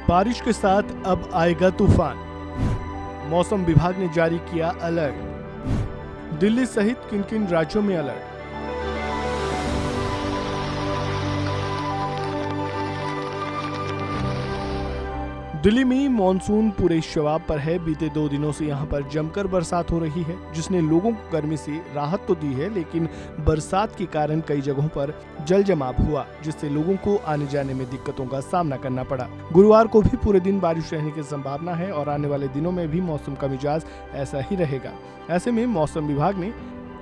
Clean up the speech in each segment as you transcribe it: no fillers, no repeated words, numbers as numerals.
बारिश के साथ अब आएगा तूफान। मौसम विभाग ने जारी किया अलर्ट। दिल्ली सहित किन किन राज्यों में अलर्ट। दिल्ली में मॉनसून पूरे शबाब पर है। बीते 2 दिनों से यहां पर जमकर बरसात हो रही है, जिसने लोगों को गर्मी से राहत तो दी है, लेकिन बरसात के कारण कई जगहों पर जल जमाव हुआ, जिससे लोगों को आने जाने में दिक्कतों का सामना करना पड़ा। गुरुवार को भी पूरे दिन बारिश रहने की संभावना है और आने वाले दिनों में भी मौसम का मिजाज ऐसा ही रहेगा। ऐसे में मौसम विभाग ने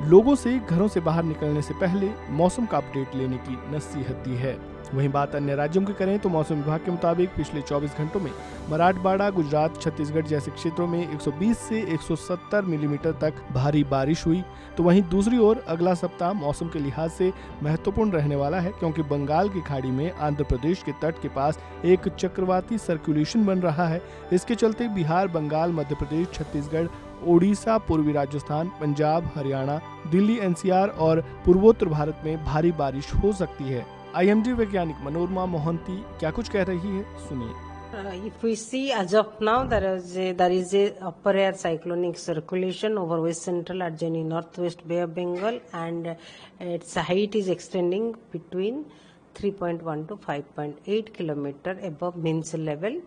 लोगों से घरों से बाहर निकलने से पहले मौसम का अपडेट लेने की नसीहत दी है। वहीं बात अन्य राज्यों की करें तो मौसम विभाग के मुताबिक पिछले 24 घंटों में मराठवाड़ा, गुजरात, छत्तीसगढ़ जैसे क्षेत्रों में 120 से 170 मिलीमीटर तक भारी बारिश हुई। तो वहीं दूसरी ओर अगला सप्ताह मौसम के लिहाज से महत्वपूर्ण रहने वाला है, क्योंकि बंगाल की खाड़ी में आंध्र प्रदेश के तट के पास एक चक्रवाती सर्कुलेशन बन रहा है। इसके चलते बिहार, बंगाल, मध्य प्रदेश, छत्तीसगढ़, ओडिशा, पूर्वी राजस्थान, पंजाब, हरियाणा, दिल्ली, एनसीआर और पूर्वोत्तर भारत में भारी बारिश हो सकती है। IMD वैज्ञानिक मनोरमा मोहंती क्या कुछ कह रही है, सुनिए। If we see as of now, there is a upper air cyclonic circulation over West Central adjoining Northwest Bay of Bengal, and its height is extending between 3.1 to 5.8 kilometer above mean sea level,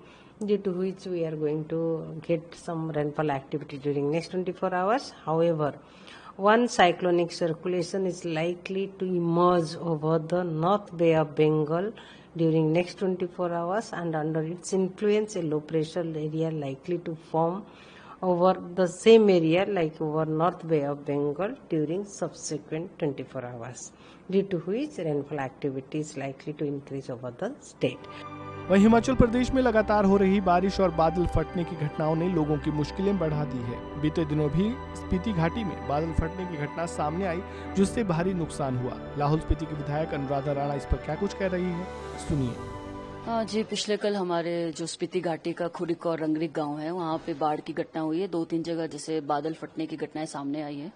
due to which we are going to get some rainfall activity during next 24 hours. However, one cyclonic circulation is likely to emerge over the North Bay of Bengal during next 24 hours, and under its influence a low pressure area likely to form over the same area like over North Bay of Bengal during subsequent 24 hours, due to which rainfall activity is likely to increase over the state. वहीं हिमाचल प्रदेश में लगातार हो रही बारिश और बादल फटने की घटनाओं ने लोगों की मुश्किलें बढ़ा दी है। बीते दिनों भी स्पीति घाटी में बादल फटने की घटना सामने आई, जिससे भारी नुकसान हुआ। लाहौल स्पीति की विधायक अनुराधा राणा इस पर क्या कुछ कह रही है, सुनिए। हाँ जी, पिछले कल हमारे जो स्पीति घाटी का खुरिक और रंगरिक गांव है, वहाँ पे बाढ़ की घटना हुई है। 2-3 जगह जैसे बादल फटने की घटनाएं सामने आई है,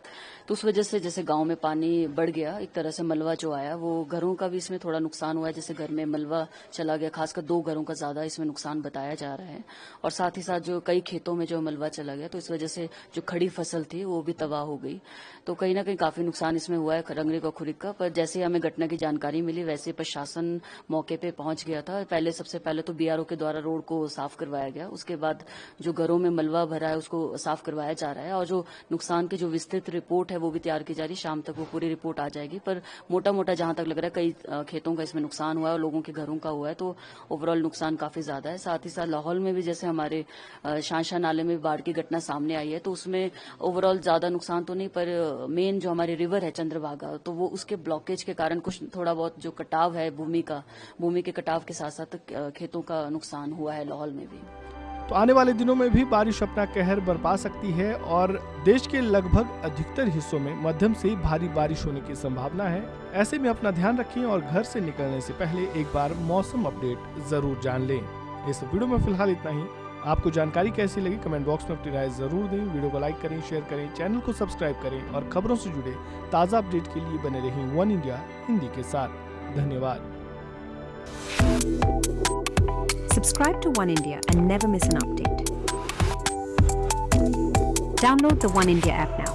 तो उस वजह से जैसे गांव में पानी बढ़ गया, एक तरह से मलबा जो आया, वो घरों का भी इसमें थोड़ा नुकसान हुआ है। जैसे घर में मलबा चला गया, खासकर 2 घरों का ज्यादा इसमें नुकसान बताया जा रहा है, और साथ ही साथ जो कई खेतों में जो मलबा चला गया, तो इस वजह से जो खड़ी फसल थी वो भी तबाह हो गई। तो कहीं ना कहीं काफी नुकसान इसमें हुआ है रंगरिक और खुरिक का। पर जैसे ही हमें घटना की जानकारी मिली, वैसे प्रशासन मौके पे पहुंच गया था। सबसे पहले तो BRO के द्वारा रोड को साफ करवाया गया, उसके बाद जो घरों में मलबा भरा है उसको साफ करवाया जा रहा है, और जो नुकसान की जो विस्तृत रिपोर्ट है वो भी तैयार की जा रही है। शाम तक वो पूरी रिपोर्ट आ जाएगी। पर मोटा मोटा जहां तक लग रहा है कई खेतों का इसमें नुकसान हुआ है और लोगों के घरों का हुआ है, तो ओवरऑल नुकसान काफी ज्यादा है। साथ ही साथ लाहौल में भी जैसे हमारे शांशा नाले में बाढ़ की घटना सामने आई है, तो उसमें ओवरऑल ज्यादा नुकसान तो नहीं, पर मेन जो हमारी रिवर है चंद्रभागा, तो वो उसके ब्लॉकेज के कारण कुछ थोड़ा बहुत जो कटाव है भूमि के कटाव के साथ साथ खेतों का नुकसान हुआ है लाहौल में भी। तो आने वाले दिनों में भी बारिश अपना कहर बरपा सकती है और देश के लगभग अधिकतर हिस्सों में मध्यम से भारी बारिश होने की संभावना है। ऐसे में अपना ध्यान रखें और घर से निकलने से पहले एक बार मौसम अपडेट जरूर जान लें। इस वीडियो में फिलहाल इतना ही। आपको जानकारी कैसी लगी कमेंट बॉक्स में अपनी राय जरूर दें। वीडियो को लाइक करें, शेयर करें, चैनल को सब्सक्राइब करें और खबरों से जुड़े ताज़ा अपडेट के लिए बने रहें वन इंडिया हिंदी के साथ। धन्यवाद। Subscribe to One India and never miss an update. Download the One India app now.